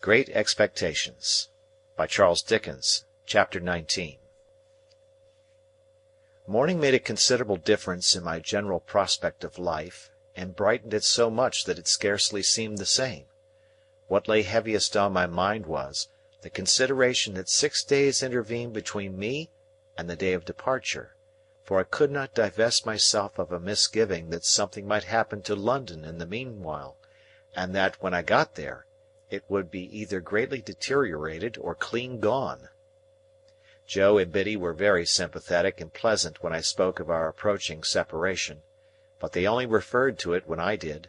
Great Expectations by Charles Dickens, Chapter 19. Morning made a considerable difference in my general prospect of life, and brightened it so much that it scarcely seemed the same. What lay heaviest on my mind was, the consideration that 6 days intervened between me and the day of departure, for I could not divest myself of a misgiving that something might happen to London in the meanwhile, and that, when I got there, it would be either greatly deteriorated or clean gone. Joe and Biddy were very sympathetic and pleasant when I spoke of our approaching separation, but they only referred to it when I did.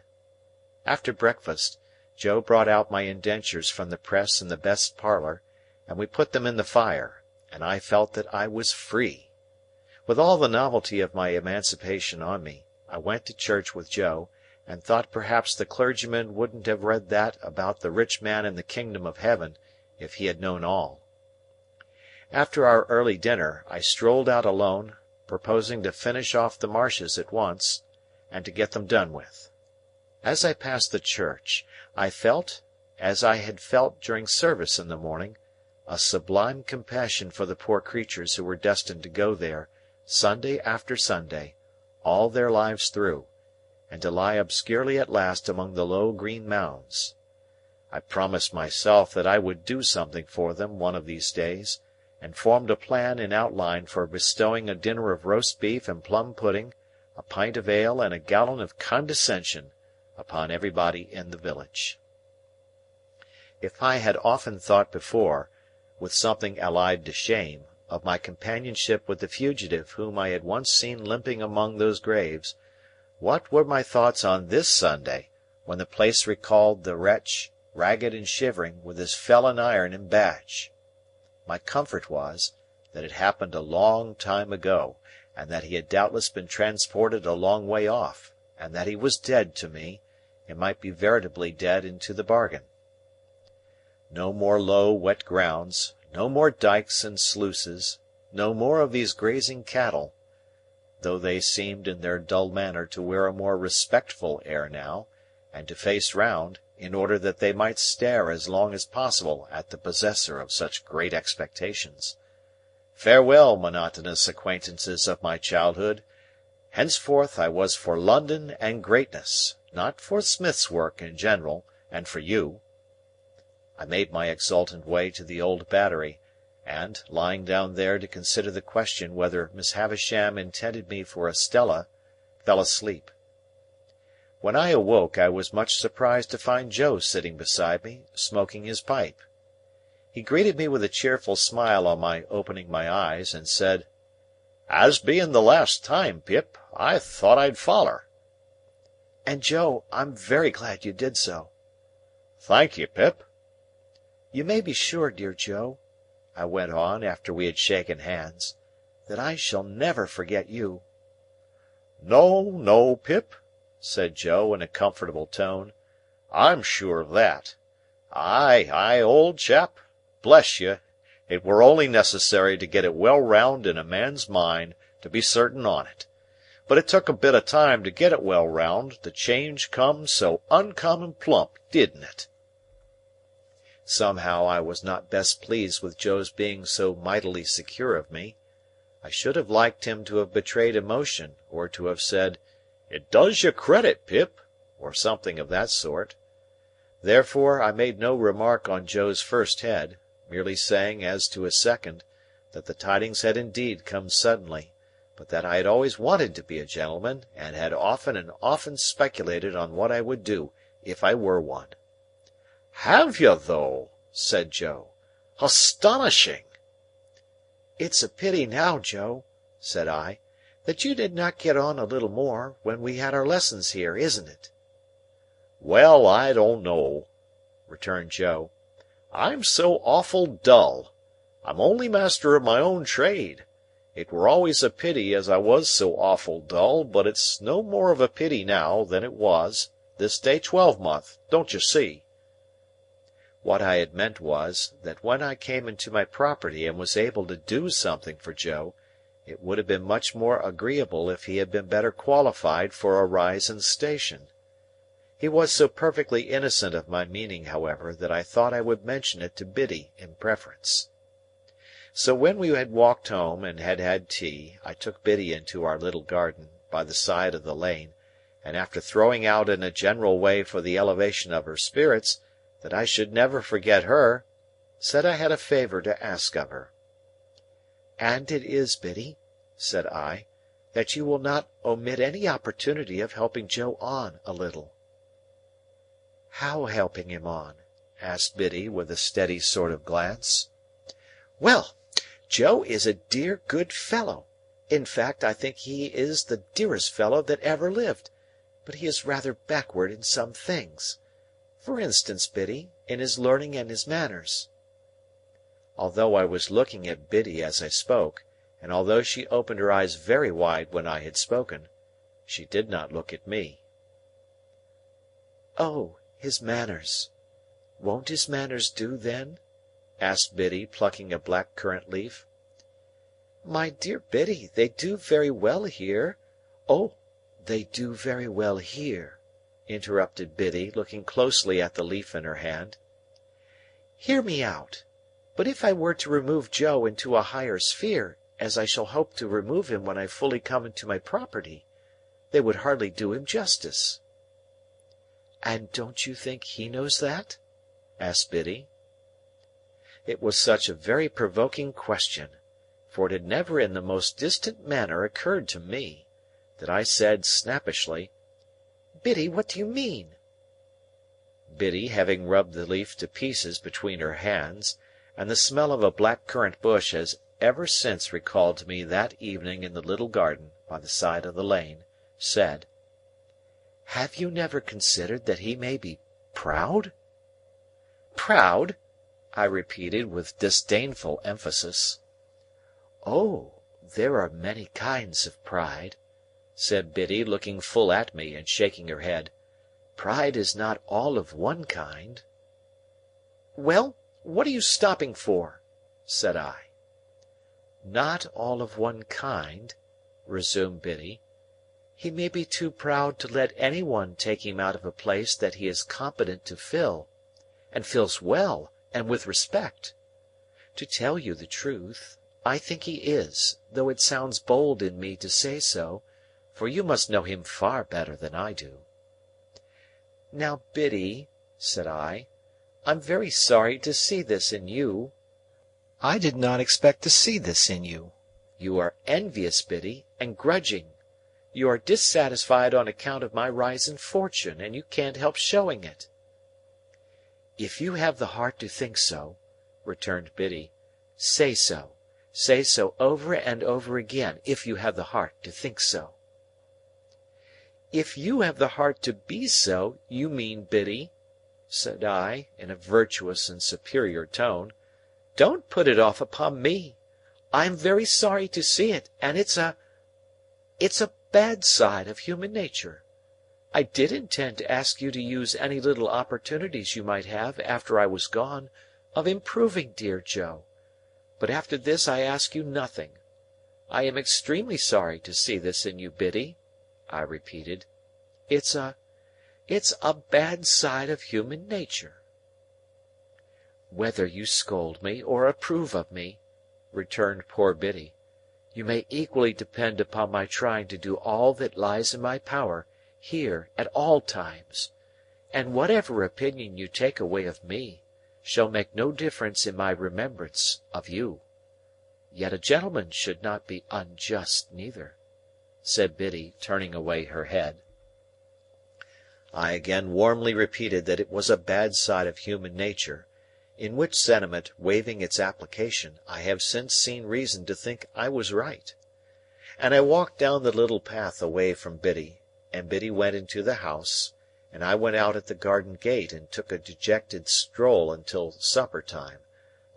After breakfast, Joe brought out my indentures from the press in the best parlour, and we put them in the fire, and I felt that I was free. With all the novelty of my emancipation on me, I went to church with Joe, and thought perhaps the clergyman wouldn't have read that about the rich man in the kingdom of heaven, if he had known all. After our early dinner, I strolled out alone, proposing to finish off the marshes at once, and to get them done with. As I passed the church, I felt, as I had felt during service in the morning, a sublime compassion for the poor creatures who were destined to go there, Sunday after Sunday, all their lives through, and to lie obscurely at last among the low green mounds. I promised myself that I would do something for them one of these days, and formed a plan in outline for bestowing a dinner of roast beef and plum pudding, a pint of ale, and a gallon of condescension upon everybody in the village. If I had often thought before, with something allied to shame, of my companionship with the fugitive whom I had once seen limping among those graves, what were my thoughts on this Sunday, when the place recalled the wretch, ragged and shivering, with his felon iron and badge? My comfort was, that it happened a long time ago, and that he had doubtless been transported a long way off, and that he was dead to me, and might be veritably dead into the bargain. No more low wet grounds, no more dikes and sluices, no more of these grazing cattle, though they seemed in their dull manner to wear a more respectful air now, and to face round, in order that they might stare as long as possible at the possessor of such great expectations. Farewell, monotonous acquaintances of my childhood. Henceforth I was for London and greatness, not for Smith's work in general, and for you. I made my exultant way to the old Battery, and, lying down there to consider the question whether Miss Havisham intended me for Estella, fell asleep. When I awoke, I was much surprised to find Joe sitting beside me, smoking his pipe. He greeted me with a cheerful smile on my opening my eyes, and said, "As being the last time, Pip, I thought I'd foller." "And, Joe, I'm very glad you did so." "Thank you, Pip." "You may be sure, dear Joe," I went on, after we had shaken hands, "that I shall never forget you." "No, no, Pip," said Joe in a comfortable tone. "I'm sure of that. Ay, ay, old chap, bless you, it were only necessary to get it well round in a man's mind to be certain on it. But it took a bit of time to get it well round, the change come so uncommon plump, didn't it?" Somehow I was not best pleased with Joe's being so mightily secure of me. I should have liked him to have betrayed emotion, or to have said, "It does you credit, Pip," or something of that sort. Therefore I made no remark on Joe's first head, merely saying as to his second, that the tidings had indeed come suddenly, but that I had always wanted to be a gentleman, and had often and often speculated on what I would do, if I were one. "Have you, though?" said Joe. "Astonishing!" "It's a pity now, Joe," said I, "that you did not get on a little more, when we had our lessons here, isn't it?" "Well, I don't know," returned Joe. "I'm so awful dull. I'm only master of my own trade. It were always a pity as I was so awful dull, but it's no more of a pity now than it was, this day twelvemonth, don't you see?" What I had meant was, that when I came into my property and was able to do something for Joe, it would have been much more agreeable if he had been better qualified for a rise in station. He was so perfectly innocent of my meaning, however, that I thought I would mention it to Biddy in preference. So when we had walked home and had had tea, I took Biddy into our little garden, by the side of the lane, and after throwing out in a general way for the elevation of her spirits that I should never forget her, said I had a favour to ask of her. "And it is, Biddy," said I, "that you will not omit any opportunity of helping Joe on a little." "How helping him on?" asked Biddy, with a steady sort of glance. "Well, Joe is a dear good fellow. In fact, I think he is the dearest fellow that ever lived, but he is rather backward in some things. For instance, Biddy, in his learning and his manners." Although I was looking at Biddy as I spoke, and although she opened her eyes very wide when I had spoken, she did not look at me. "Oh, his manners. Won't his manners do, then?" asked Biddy, plucking a black currant leaf. "My dear Biddy, they do very well here." "Oh, they do very well here," interrupted Biddy, looking closely at the leaf in her hand. "Hear me out. But if I were to remove Joe into a higher sphere, as I shall hope to remove him when I fully come into my property, they would hardly do him justice." "And don't you think he knows that?" asked Biddy. It was such a very provoking question, for it had never in the most distant manner occurred to me, that I said snappishly, "Biddy, what do you mean?" Biddy, having rubbed the leaf to pieces between her hands, and the smell of a black currant bush has ever since recalled to me that evening in the little garden by the side of the lane, said, "Have you never considered that he may be proud?" "Proud?" I repeated with disdainful emphasis. "Oh, there are many kinds of pride," said Biddy, looking full at me and shaking her head. "Pride is not all of one kind." "Well, what are you stopping for?" said I. "Not all of one kind," resumed Biddy. "He may be too proud to let any one take him out of a place that he is competent to fill, and fills well and with respect. To tell you the truth, I think he is, though it sounds bold in me to say so, for you must know him far better than I do." "Now, Biddy," said I, "I'm very sorry to see this in you. I did not expect to see this in you. You are envious, Biddy, and grudging. You are dissatisfied on account of my rise in fortune, and you can't help showing it." "If you have the heart to think so," returned Biddy, "say so. Say so over and over again, if you have the heart to think so." "If you have the heart to be so, you mean, Biddy," said I, in a virtuous and superior tone, "don't put it off upon me. I am very sorry to see it, and it's a bad side of human nature. I did intend to ask you to use any little opportunities you might have, after I was gone, of improving dear Joe. But after this I ask you nothing. I am extremely sorry to see this in you, Biddy," I repeated. It's a bad side of human nature." "Whether you scold me or approve of me," returned poor Biddy, "you may equally depend upon my trying to do all that lies in my power, here, at all times. And whatever opinion you take away of me, shall make no difference in my remembrance of you. Yet a gentleman should not be unjust neither," said Biddy, turning away her head. I again warmly repeated that it was a bad side of human nature, in which sentiment, waiving its application, I have since seen reason to think I was right. And I walked down the little path away from Biddy, and Biddy went into the house, and I went out at the garden gate and took a dejected stroll until supper time,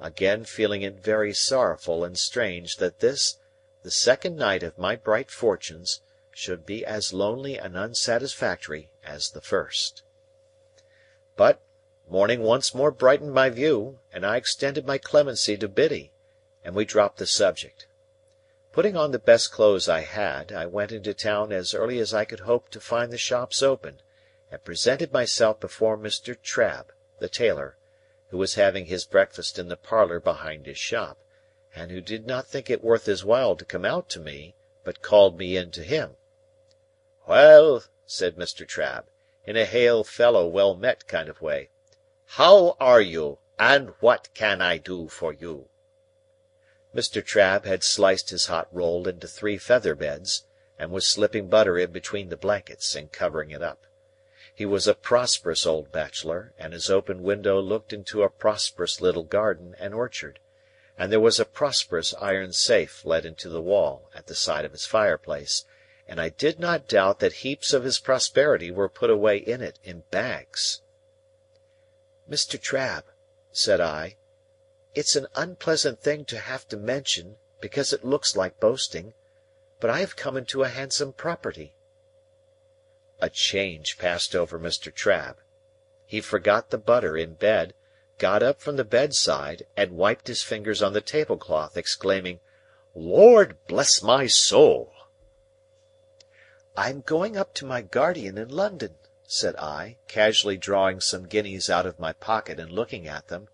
again feeling it very sorrowful and strange that this, the second night of my bright fortunes, should be as lonely and unsatisfactory as the first. But, morning once more brightened my view, and I extended my clemency to Biddy, and we dropped the subject. Putting on the best clothes I had, I went into town as early as I could hope to find the shops open, and presented myself before Mr. Trabb, the tailor, who was having his breakfast in the parlour behind his shop, and who did not think it worth his while to come out to me, but called me in to him. "Well," said Mr. Trabb, in a hail fellow well met kind of way, "how are you, and what can I do for you?" Mr. Trabb had sliced his hot roll into 3 feather beds, and was slipping butter in between the blankets, and covering it up. He was a prosperous old bachelor, and his open window looked into a prosperous little garden and orchard, and there was a prosperous iron safe let into the wall at the side of his fireplace, and I did not doubt that heaps of his prosperity were put away in it in bags. "Mr. Trabb," said I, "it's an unpleasant thing to have to mention, because it looks like boasting, but I have come into a handsome property." A change passed over Mr. Trabb. He forgot the butter in bed, got up from the bedside, and wiped his fingers on the tablecloth, exclaiming, "Lord bless my soul!" "I am going up to my guardian in London," said I, casually drawing some guineas out of my pocket and looking at them,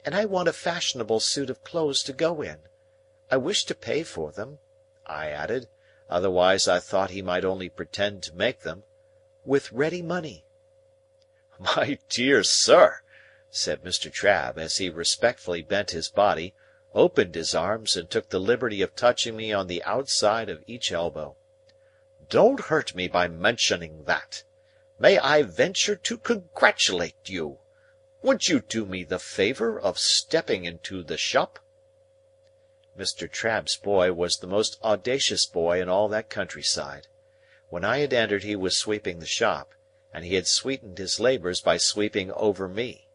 "and I want a fashionable suit of clothes to go in. I wish to pay for them," I added, otherwise I thought he might only pretend to make them, "with ready money." "My dear sir," said Mr. Trabb, as he respectfully bent his body, opened his arms, and took the liberty of touching me on the outside of each elbow, "don't hurt me by mentioning that. May I venture to congratulate you? Would you do me the favour of stepping into the shop?" Mr. Trabb's boy was the most audacious boy in all that countryside. When I had entered he was sweeping the shop, and he had sweetened his labours by sweeping over me.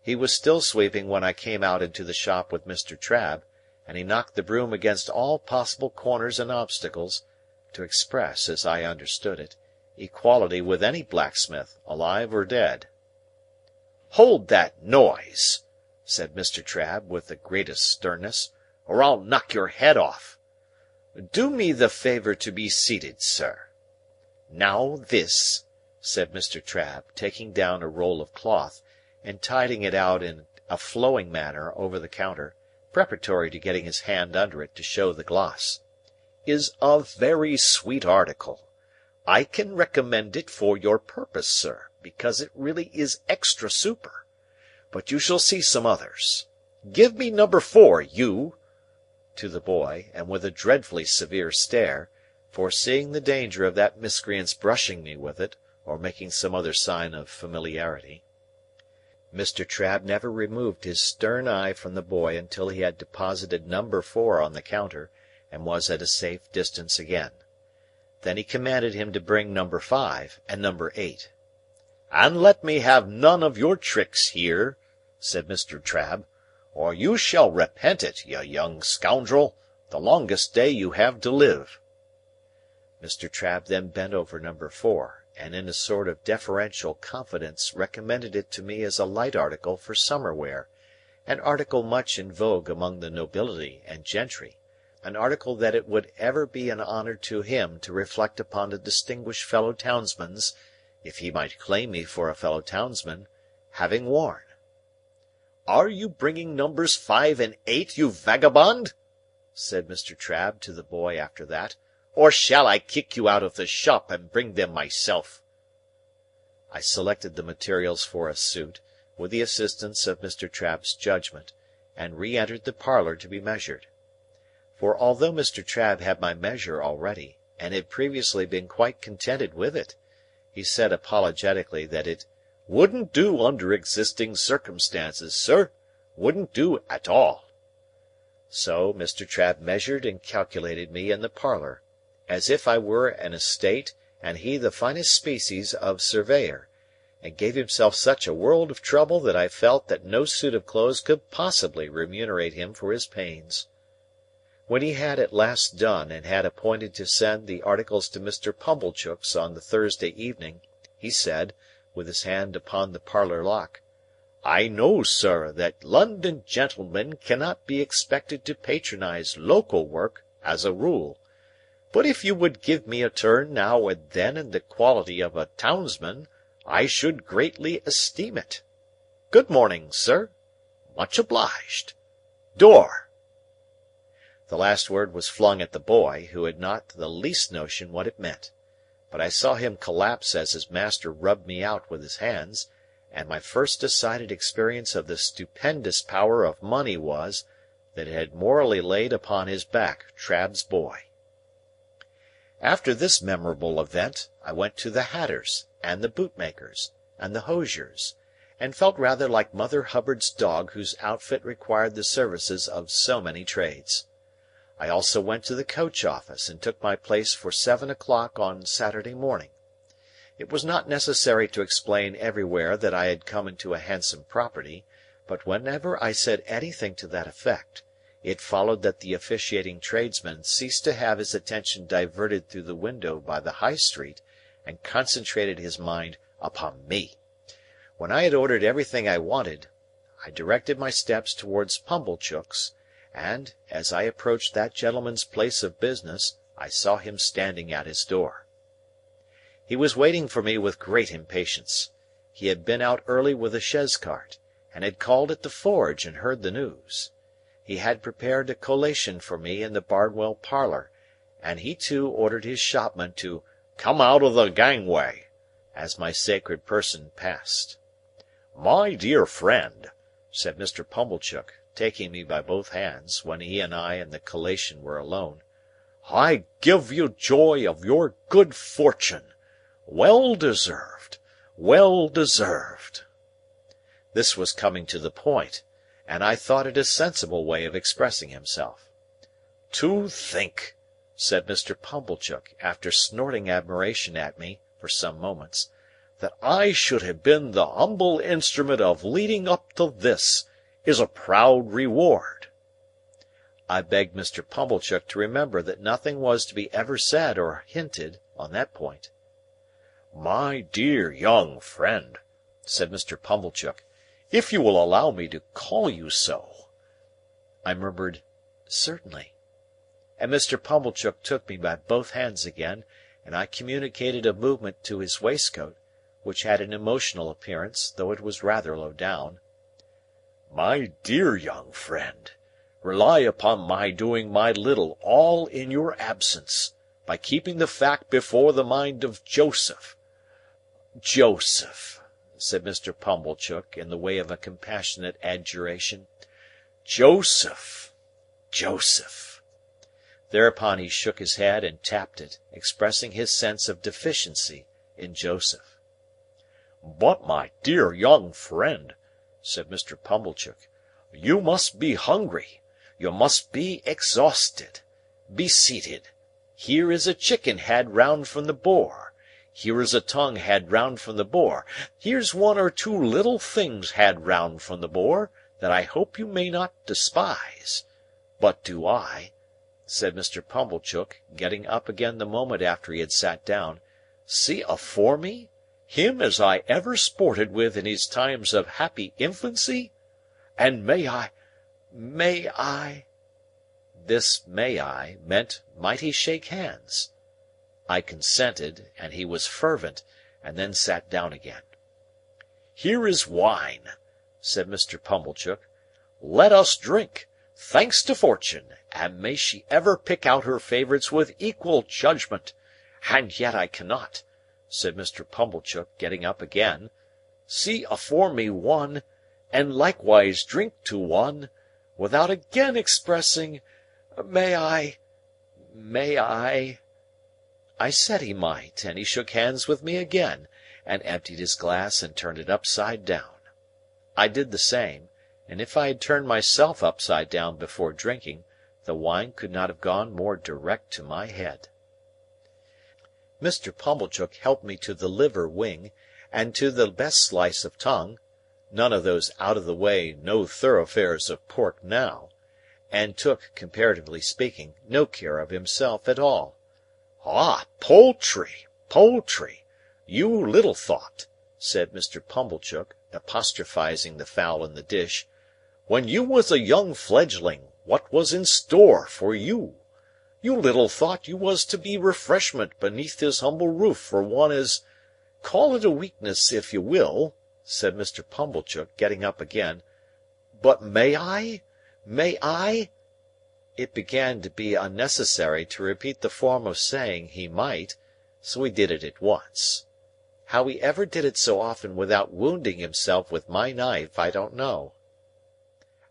He was still sweeping when I came out into the shop with Mr. Trabb, and he knocked the broom against all possible corners and obstacles, to express, as I understood it, equality with any blacksmith, alive or dead. "Hold that noise!" said Mr. Trabb, with the greatest sternness, "or I'll knock your head off. Do me the favour to be seated, sir. Now this," said Mr. Trabb, taking down a roll of cloth, and tidying it out in a flowing manner over the counter, preparatory to getting his hand under it to show the gloss, "is a very sweet article. I can recommend it for your purpose, sir, because it really is extra super. But you shall see some others. Give me number 4, you," to the boy, and with a dreadfully severe stare, foreseeing the danger of that miscreant's brushing me with it, or making some other sign of familiarity. Mr. Trabb never removed his stern eye from the boy until he had deposited number 4 on the counter, and was at a safe distance again. Then he commanded him to bring number 5 and number 8. "And let me have none of your tricks here," said Mr. Trabb, "or you shall repent it, you young scoundrel, the longest day you have to live." Mr. Trabb then bent over number 4, and in a sort of deferential confidence recommended it to me as a light article for summer wear, an article much in vogue among the nobility and gentry, an article that it would ever be an honour to him to reflect upon a distinguished fellow townsman's, if he might claim me for a fellow townsman, having worn. "Are you bringing numbers 5 and 8, you vagabond?" said Mr. Trabb to the boy after that, "or shall I kick you out of the shop and bring them myself?" I selected the materials for a suit, with the assistance of Mr. Trabb's judgment, and re-entered the parlour to be measured. For although Mr. Trabb had my measure already, and had previously been quite contented with it, he said apologetically that it "wouldn't do under existing circumstances, sir, wouldn't do at all." So, Mr. Trabb measured and calculated me in the parlour, as if I were an estate and he the finest species of surveyor, and gave himself such a world of trouble that I felt that no suit of clothes could possibly remunerate him for his pains. When he had at last done, and had appointed to send the articles to Mr. Pumblechook's on the Thursday evening, he said, with his hand upon the parlour lock, "I know, sir, that London gentlemen cannot be expected to patronize local work, as a rule. But if you would give me a turn now and then in the quality of a townsman, I should greatly esteem it. Good morning, sir. Much obliged. Door!" The last word was flung at the boy, who had not the least notion what it meant. But I saw him collapse as his master rubbed me out with his hands, and my first decided experience of the stupendous power of money was, that it had morally laid upon his back Trabb's boy. After this memorable event, I went to the hatters, and the bootmakers, and the hosiers, and felt rather like Mother Hubbard's dog whose outfit required the services of so many trades. I also went to the coach office, and took my place for 7 o'clock on Saturday morning. It was not necessary to explain everywhere that I had come into a handsome property, but whenever I said anything to that effect, it followed that the officiating tradesman ceased to have his attention diverted through the window by the High Street, and concentrated his mind upon me. When I had ordered everything I wanted, I directed my steps towards Pumblechook's, and, as I approached that gentleman's place of business, I saw him standing at his door. He was waiting for me with great impatience. He had been out early with a chaise cart, and had called at the forge and heard the news. He had prepared a collation for me in the Barnwell parlour, and he too ordered his shopman to "come out of the gangway," as my sacred person passed. "My dear friend," said Mr. Pumblechook, taking me by both hands, when he and I and the collation were alone, "I give you joy of your good fortune. Well deserved, well deserved." This was coming to the point, and I thought it a sensible way of expressing himself. "To think," said Mr. Pumblechook, after snorting admiration at me for some moments, "that I should have been the humble instrument of leading up to this, is a proud reward." I begged Mr. Pumblechook to remember that nothing was to be ever said or hinted on that point. "My dear young friend," said Mr. Pumblechook, "if you will allow me to call you so." I murmured, "Certainly." And Mr. Pumblechook took me by both hands again, and I communicated a movement to his waistcoat, which had an emotional appearance, though it was rather low down. "My dear young friend, rely upon my doing my little all in your absence, by keeping the fact before the mind of Joseph." "Joseph," said Mr. Pumblechook, in the way of a compassionate adjuration. "Joseph, Joseph." Thereupon he shook his head and tapped it, expressing his sense of deficiency in Joseph. "But, my dear young friend," said Mr. Pumblechook, "you must be hungry. You must be exhausted. Be seated. Here is a chicken had round from the boar. Here is a tongue had round from the boar. Here's one or two little things had round from the boar, that I hope you may not despise. But do I," said Mr. Pumblechook, getting up again the moment after he had sat down, "see afore me him as I ever sported with in his times of happy infancy? And may I— This "may I" meant might he shake hands? I consented, and he was fervent, and then sat down again. "Here is wine," said Mr. Pumblechook. "Let us drink. Thanks to Fortune, and may she ever pick out her favourites with equal judgment. And yet I cannot," said Mr. Pumblechook, getting up again, "see afore me one, and likewise drink to one, without again expressing, may I— I said he might, and he shook hands with me again, and emptied his glass and turned it upside down. I did the same, and if I had turned myself upside down before drinking, the wine could not have gone more direct to my head. Mr. Pumblechook helped me to the liver wing, and to the best slice of tongue, none of those out-of-the-way no-thoroughfares of pork now, and took, comparatively speaking, no care of himself at all. "Ah, poultry, poultry! You little thought," said Mr. Pumblechook, apostrophizing the fowl in the dish, "when you was a young fledgling, what was in store for you. You little thought you was to be refreshment beneath his humble roof for one as—call it a weakness if you will," said Mr. Pumblechook, getting up again, "but may I? May I?" It began to be unnecessary to repeat the form of saying he might, so he did it at once. How he ever did it so often without wounding himself with my knife, I don't know.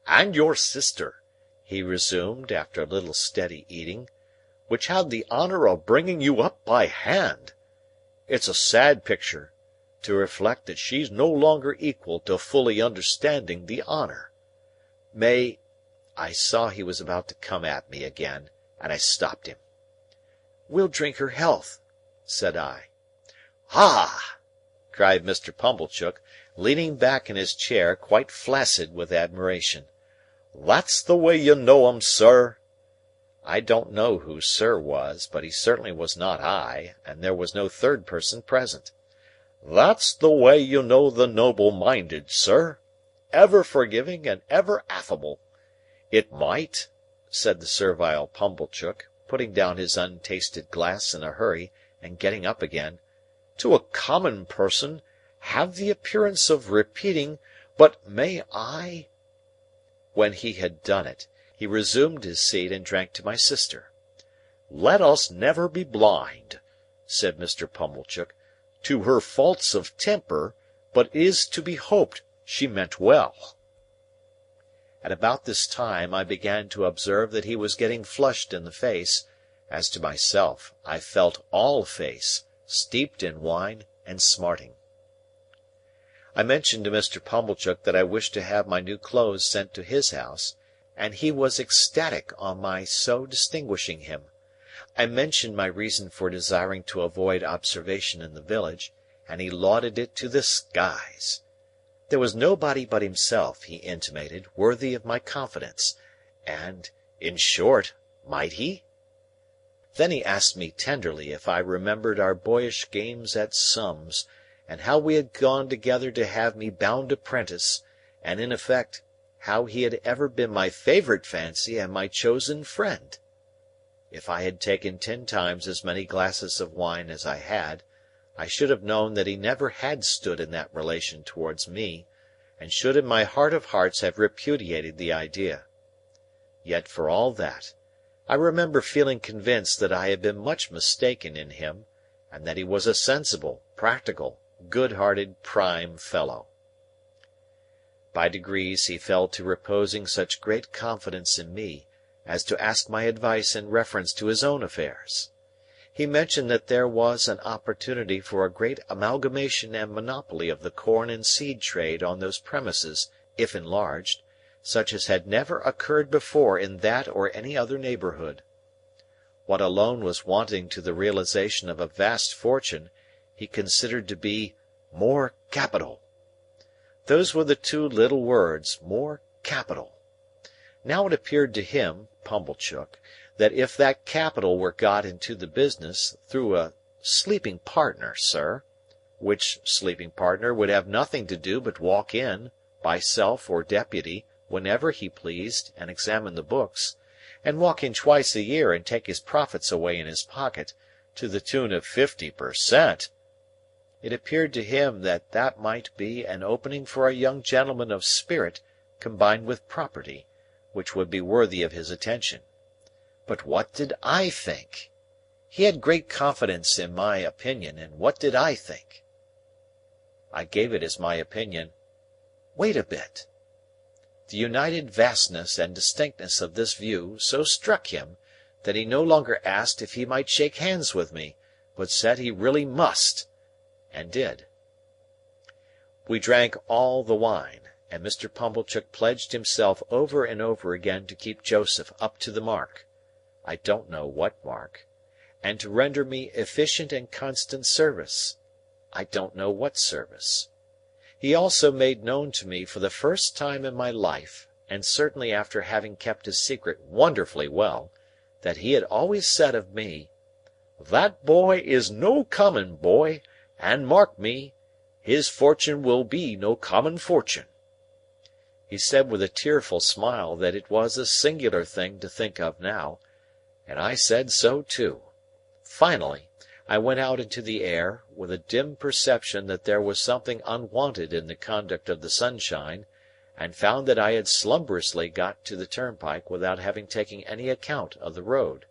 "And your sister," he resumed, after a little steady eating, "which had the honour of bringing you up by hand. It's a sad picture, to reflect that she's no longer equal to fully understanding the honour. May—" I saw he was about to come at me again, and I stopped him. "We'll drink her health," said I. "Ah!" cried Mr. Pumblechook, leaning back in his chair, quite flaccid with admiration. "That's the way you know 'em, sir." I don't know who "sir" was, but he certainly was not I, and there was no third person present. "That's the way you know the noble-minded, sir. Ever forgiving and ever affable. It might," said the servile Pumblechook, putting down his untasted glass in a hurry, and getting up again, "to a common person, have the appearance of repeating, 'But may I—'" When he had done it, he resumed his seat and drank to my sister. "Let us never be blind," said Mr. Pumblechook, "to her faults of temper, but it is to be hoped she meant well." At about this time I began to observe that he was getting flushed in the face; as to myself, I felt all face, steeped in wine, and smarting. I mentioned to Mr. Pumblechook that I wished to have my new clothes sent to his house, and he was ecstatic on my so distinguishing him. I mentioned my reason for desiring to avoid observation in the village, and he lauded it to the skies. There was nobody but himself, he intimated, worthy of my confidence, and, in short, might he? Then he asked me tenderly if I remembered our boyish games at sums, and how we had gone together to have me bound apprentice, and in effect, how he had ever been my favourite fancy and my chosen friend. If I had taken 10 times as many glasses of wine as I had, I should have known that he never had stood in that relation towards me, and should in my heart of hearts have repudiated the idea. Yet for all that, I remember feeling convinced that I had been much mistaken in him, and that he was a sensible, practical, good-hearted, prime fellow. By degrees he fell to reposing such great confidence in me as to ask my advice in reference to his own affairs. He mentioned that there was an opportunity for a great amalgamation and monopoly of the corn and seed trade on those premises, if enlarged, such as had never occurred before in that or any other neighbourhood. What alone was wanting to the realization of a vast fortune, he considered to be more capital. Those were the 2 little words, more capital. Now it appeared to him, Pumblechook, that if that capital were got into the business through a sleeping partner, sir, which sleeping partner would have nothing to do but walk in, by self or deputy, whenever he pleased, and examine the books, and walk in twice a year and take his profits away in his pocket, to the tune of 50%, it appeared to him that that might be an opening for a young gentleman of spirit combined with property, which would be worthy of his attention. But what did I think? He had great confidence in my opinion, and what did I think? I gave it as my opinion. Wait a bit. The united vastness and distinctness of this view so struck him that he no longer asked if he might shake hands with me, but said he really must, and did. We drank all the wine, and Mr. Pumblechook pledged himself over and over again to keep Joseph up to the mark, I don't know what mark, and to render me efficient and constant service, I don't know what service. He also made known to me for the first time in my life, and certainly after having kept his secret wonderfully well, that he had always said of me, "That boy is no common boy, and mark me, his fortune will be no common fortune." He said with a tearful smile that it was a singular thing to think of now, and I said so too. Finally, I went out into the air, with a dim perception that there was something unwonted in the conduct of the sunshine, and found that I had slumberously got to the turnpike without having taken any account of the road.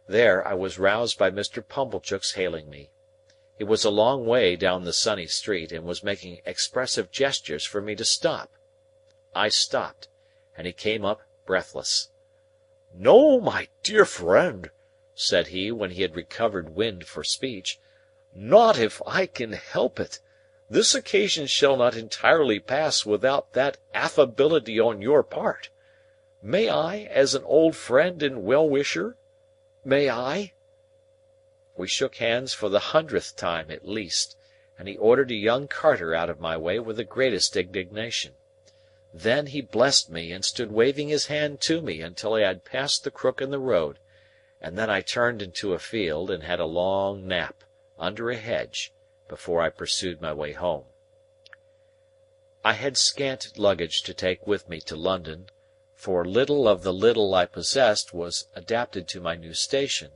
There, I was roused by Mr. Pumblechook's hailing me. He was a long way down the sunny street, and was making expressive gestures for me to stop. I stopped, and he came up breathless. "No, my dear friend," said he, when he had recovered wind for speech, "not if I can help it. This occasion shall not entirely pass without that affability on your part. May I, as an old friend and well-wisher? May I?" We shook hands for the 100th time at least, and he ordered a young carter out of my way with the greatest indignation. Then he blessed me, and stood waving his hand to me until I had passed the crook in the road, and then I turned into a field and had a long nap, under a hedge, before I pursued my way home. I had scant luggage to take with me to London, for little of the little I possessed was adapted to my new station,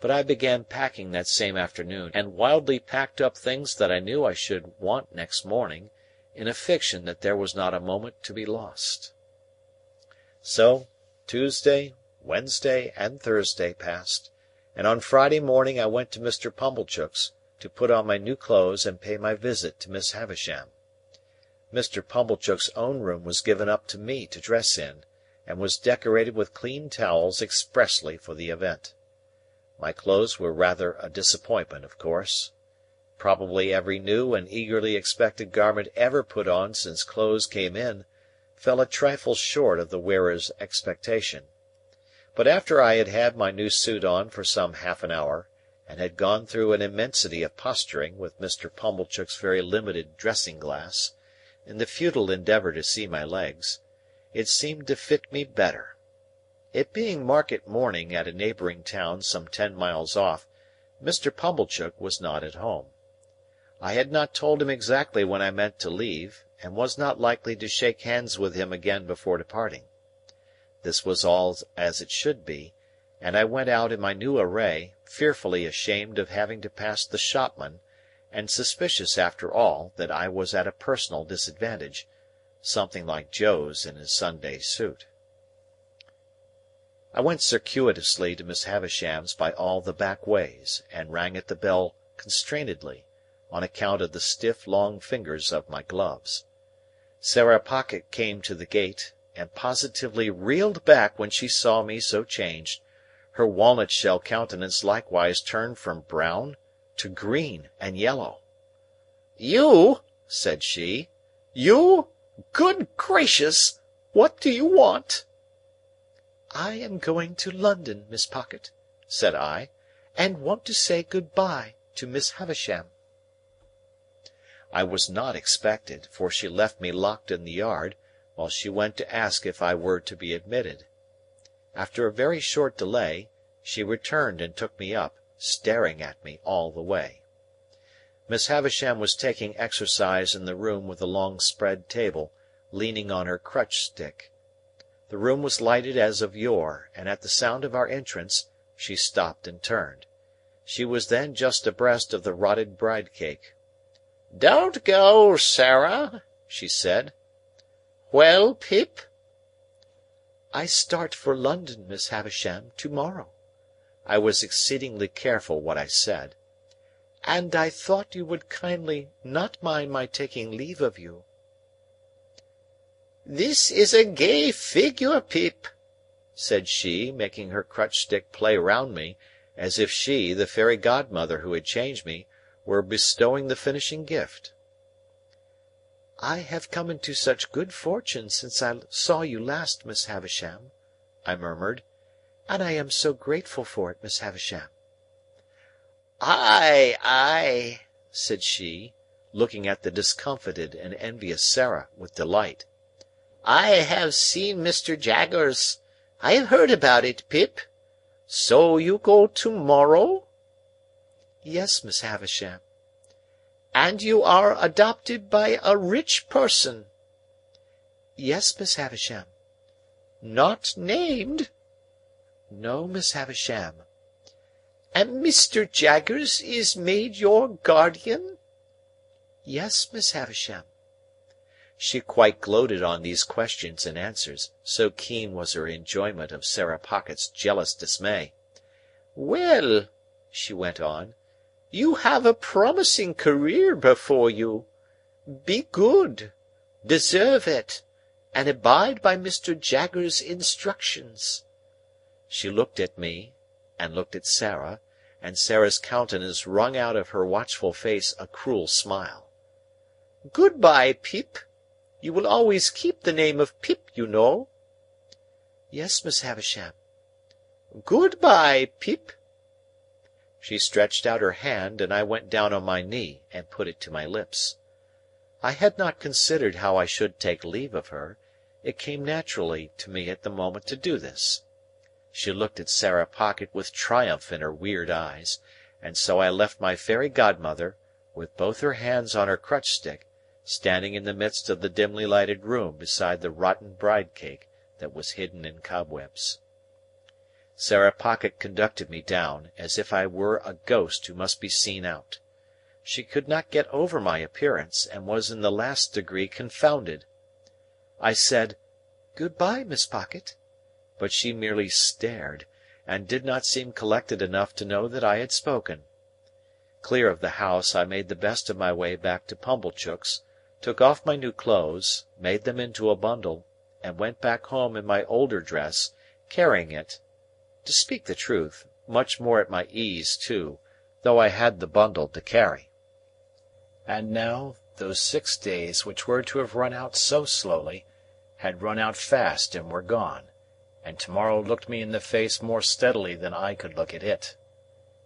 but I began packing that same afternoon, and wildly packed up things that I knew I should want next morning, in a fiction that there was not a moment to be lost. So, Tuesday, Wednesday, and Thursday passed, and on Friday morning I went to Mr. Pumblechook's, to put on my new clothes and pay my visit to Miss Havisham. Mr. Pumblechook's own room was given up to me to dress in, and was decorated with clean towels expressly for the event. My clothes were rather a disappointment, of course. Probably every new and eagerly expected garment ever put on since clothes came in, fell a trifle short of the wearer's expectation. But after I had had my new suit on for some half an hour, and had gone through an immensity of posturing with Mr. Pumblechook's very limited dressing-glass, in the futile endeavour to see my legs, it seemed to fit me better. It being market morning at a neighbouring town some 10 miles off, Mr. Pumblechook was not at home. I had not told him exactly when I meant to leave, and was not likely to shake hands with him again before departing. This was all as it should be, and I went out in my new array, fearfully ashamed of having to pass the shopman, and suspicious after all that I was at a personal disadvantage, something like Joe's in his Sunday suit. I went circuitously to Miss Havisham's by all the back ways, and rang at the bell constrainedly, on account of the stiff long fingers of my gloves. Sarah Pocket came to the gate, and positively reeled back when she saw me so changed. Her walnut-shell countenance likewise turned from brown to green and yellow. "You!" said she. "You! Good gracious! What do you want?" "I am going to London, Miss Pocket," said I, "and want to say good-bye to Miss Havisham." I was not expected, for she left me locked in the yard, while she went to ask if I were to be admitted. After a very short delay, she returned and took me up, staring at me all the way. Miss Havisham was taking exercise in the room with the long spread table, leaning on her crutch-stick. The room was lighted as of yore, and at the sound of our entrance, she stopped and turned. She was then just abreast of the rotted bride-cake. "Don't go, Sarah," she said. "Well, Pip?" "I start for London, Miss Havisham, to-morrow." I was exceedingly careful what I said. "And I thought you would kindly not mind my taking leave of you." "This is a gay figure, Pip," said she, making her crutch-stick play round me, as if she, the fairy godmother who had changed me, were bestowing the finishing gift. "I have come into such good fortune since I saw you last, Miss Havisham," I murmured, "and I am so grateful for it, Miss Havisham." "Ay, ay," said she, looking at the discomfited and envious Sarah with delight. "I have seen Mr. Jaggers. I have heard about it, Pip. So you go to-morrow?" "Yes, Miss Havisham." "And you are adopted by a rich person?" "Yes, Miss Havisham." "Not named?" "No, Miss Havisham." "And Mr. Jaggers is made your guardian?" "Yes, Miss Havisham." She quite gloated on these questions and answers, so keen was her enjoyment of Sarah Pocket's jealous dismay. "Well," she went on, "you have a promising career before you. Be good, deserve it, and abide by Mr. Jaggers's instructions." She looked at me, and looked at Sarah, and Sarah's countenance wrung out of her watchful face a cruel smile. "Good-bye, Pip. You will always keep the name of Pip, you know." "Yes, Miss Havisham." "Good-bye, Pip." She stretched out her hand, and I went down on my knee and put it to my lips. I had not considered how I should take leave of her. It came naturally to me at the moment to do this. She looked at Sarah Pocket with triumph in her weird eyes, and so I left my fairy godmother, with both her hands on her crutch-stick, standing in the midst of the dimly lighted room beside the rotten bride-cake that was hidden in cobwebs. Sarah Pocket conducted me down, as if I were a ghost who must be seen out. She could not get over my appearance, and was in the last degree confounded. I said, "Good-bye, Miss Pocket," but she merely stared, and did not seem collected enough to know that I had spoken. Clear of the house, I made the best of my way back to Pumblechook's, took off my new clothes, made them into a bundle, and went back home in my older dress, carrying it, to speak the truth, much more at my ease too, though I had the bundle to carry. And now, those 6 days which were to have run out so slowly, had run out fast and were gone, and to-morrow looked me in the face more steadily than I could look at it.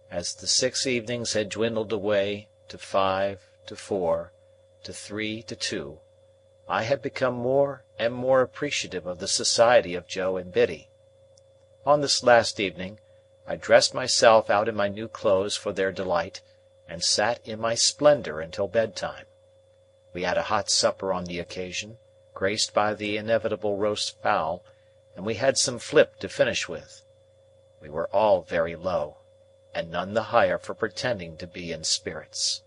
As the 6 evenings had dwindled away to 5, to 4, to 3, to 2, I had become more and more appreciative of the society of Joe and Biddy. On this last evening, I dressed myself out in my new clothes for their delight, and sat in my splendour until bedtime. We had a hot supper on the occasion, graced by the inevitable roast fowl, and we had some flip to finish with. We were all very low, and none the higher for pretending to be in spirits.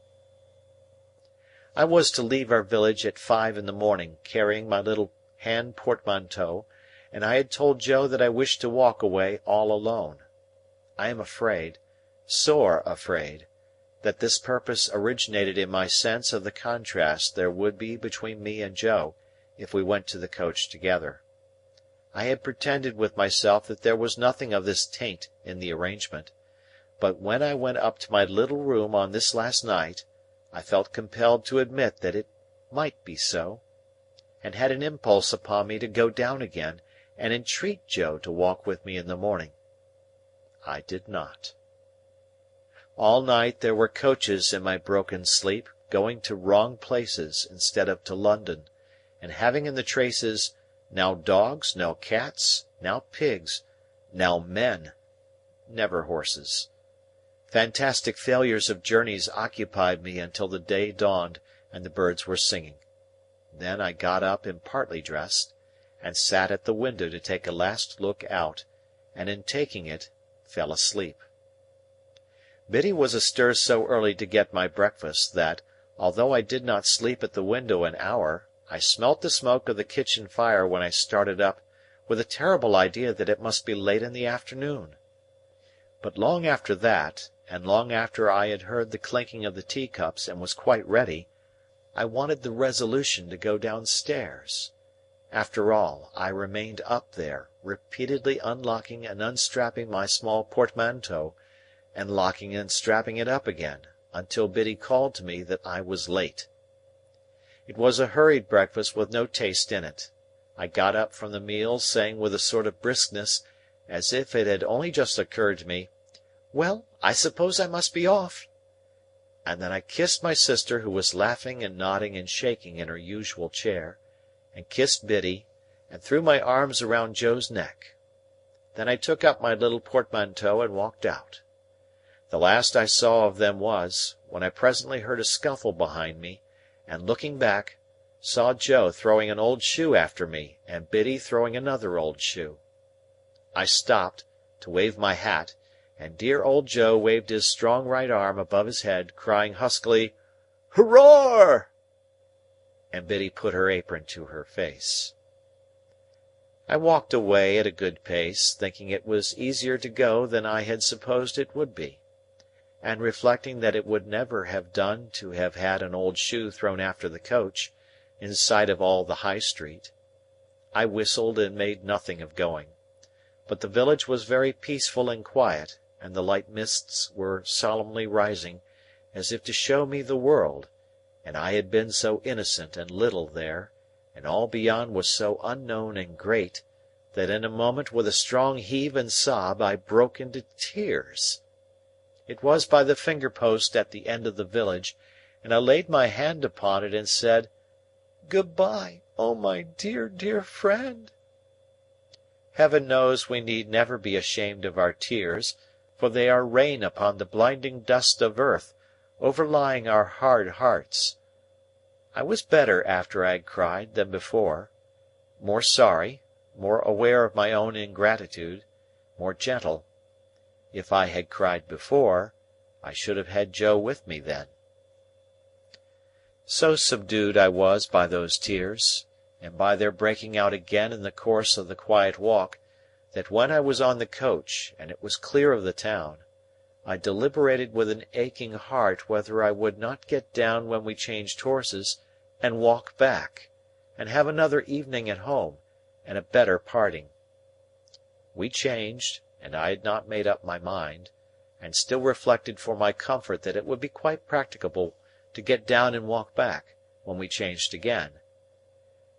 I was to leave our village at 5 in the morning, carrying my little hand portmanteau, and I had told Joe that I wished to walk away all alone. I am afraid, sore afraid, that this purpose originated in my sense of the contrast there would be between me and Joe, if we went to the coach together. I had pretended with myself that there was nothing of this taint in the arrangement, but when I went up to my little room on this last night, I felt compelled to admit that it might be so, and had an impulse upon me to go down again and entreat Joe to walk with me in the morning. I did not. All night there were coaches in my broken sleep, going to wrong places instead of to London, and having in the traces, now dogs, now cats, now pigs, now men, never horses. Fantastic failures of journeys occupied me until the day dawned and the birds were singing. Then I got up and partly dressed, and sat at the window to take a last look out, and in taking it, fell asleep. Biddy was astir so early to get my breakfast that, although I did not sleep at the window an hour, I smelt the smoke of the kitchen fire when I started up, with a terrible idea that it must be late in the afternoon. But long after that, and long after I had heard the clinking of the teacups and was quite ready, I wanted the resolution to go downstairs. After all, I remained up there, repeatedly unlocking and unstrapping my small portmanteau, and locking and strapping it up again, until Biddy called to me that I was late. It was a hurried breakfast with no taste in it. I got up from the meal, saying with a sort of briskness, as if it had only just occurred to me, "Well, I suppose I must be off." And then I kissed my sister, who was laughing and nodding and shaking in her usual chair, and kissed Biddy, and threw my arms around Joe's neck. Then I took up my little portmanteau and walked out. The last I saw of them was, when I presently heard a scuffle behind me, and looking back, saw Joe throwing an old shoe after me, and Biddy throwing another old shoe. I stopped, to wave my hat, and dear old Joe waved his strong right arm above his head, crying huskily, "Hurrah!" and Biddy put her apron to her face. I walked away at a good pace, thinking it was easier to go than I had supposed it would be, and reflecting that it would never have done to have had an old shoe thrown after the coach, in sight of all the High Street. I whistled and made nothing of going. But the village was very peaceful and quiet, and the light mists were solemnly rising, as if to show me the world, and I had been so innocent and little there, and all beyond was so unknown and great, that in a moment with a strong heave and sob I broke into tears. It was by the finger-post at the end of the village, and I laid my hand upon it and said, "Good-bye, O my dear, dear friend!" Heaven knows we need never be ashamed of our tears, for they are rain upon the blinding dust of earth, overlying our hard hearts. I was better after I had cried than before, more sorry, more aware of my own ingratitude, more gentle. If I had cried before, I should have had Joe with me then. So subdued I was by those tears, and by their breaking out again in the course of the quiet walk, that when I was on the coach, and it was clear of the town, I deliberated with an aching heart whether I would not get down when we changed horses, and walk back, and have another evening at home, and a better parting. We changed, and I had not made up my mind, and still reflected for my comfort that it would be quite practicable to get down and walk back, when we changed again.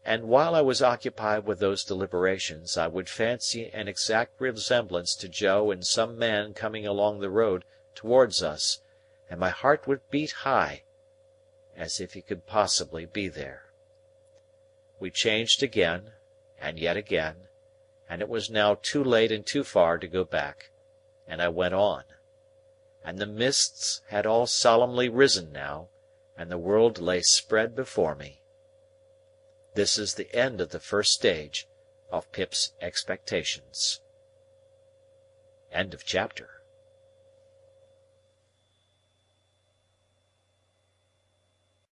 And while I was occupied with those deliberations, I would fancy an exact resemblance to Joe in some man coming along the road towards us, and my heart would beat high, as if he could possibly be there. We changed again, and yet again, and it was now too late and too far to go back, and I went on. And the mists had all solemnly risen now, and the world lay spread before me. This is the end of the first stage of Pip's expectations. End of chapter.